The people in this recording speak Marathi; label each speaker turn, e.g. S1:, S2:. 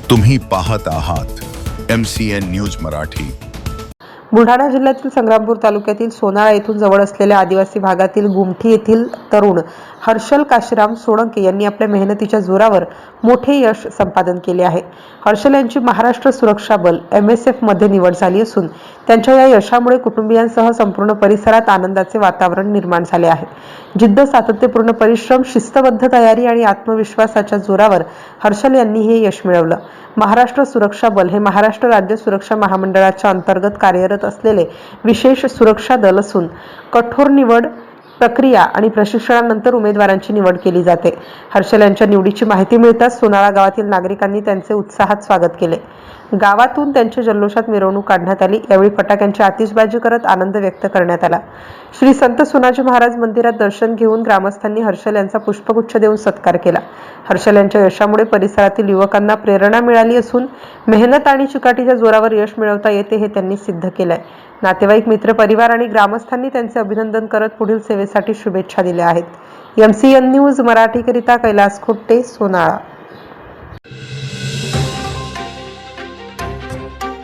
S1: तुम्ही पाहत आहात MCN न्यूज मराठी।
S2: बुलढाणा जिल्ह्यातील संग्रामपूर तालुक्यातील सोनाळा येथून जवळ असलेल्या आदिवासी भागातील गुमठी येथील तरुण हर्षल काशीराम सोळंके यांनी आपल्या मेहनतीच्या जोरावर मोठे यश संपादन केले आहे। हर्षल यांची महाराष्ट्र सुरक्षा बल MSF मध्ये निवड झाली असून त्यांच्या या यशामुळे कुटुंबियांसह संपूर्ण परिसरात आनंदाचे वातावरण निर्माण झाले आहे। जिद्द, सातत्यपूर्ण परिश्रम, शिस्तबद्ध तयारी आणि आत्मविश्वासाच्या जोरावर हर्षल यांनी हे यश मिळवलं। महाराष्ट्र सुरक्षा बल हे महाराष्ट्र राज्य सुरक्षा महामंडळाच्या अंतर्गत कार्यरत असलेले विशेष सुरक्षा दल असून कठोर निवड प्रक्रिया आणि प्रशिक्षणानंतर उमेदवारांची निवड केली जाते। हर्षल यांच्या निवडीची माहिती मिळताच सोनाळा गावातील नागरिकांनी त्यांचे उत्साहात स्वागत केले। गावातून त्यांच्या जल्लोषात मिरवणूक काढण्यात आली। यावेळी फटाक्यांची आतिषबाजी करत आनंद व्यक्त करण्यात आला। श्री संत सोनाजी महाराज मंदिरात दर्शन घेऊन ग्रामस्थांनी हर्षल यांचा पुष्पगुच्छ देऊन सत्कार केला। हर्षल यांच्या यशामुळे परिसरातील युवकांना प्रेरणा मिळाली असून मेहनत आणि चिकाटीच्या जोरावर यश मिळवता येते हे त्यांनी सिद्ध केलंय। नातेवाईक, मित्र, परिवार आणि ग्रामस्थांनी त्यांचे अभिनंदन करत पुढील सेवेसाठी शुभेच्छा दिल्या आहेत। MCN न्यूज मराठीकरिता कैलास खोपटे, सोनाळा।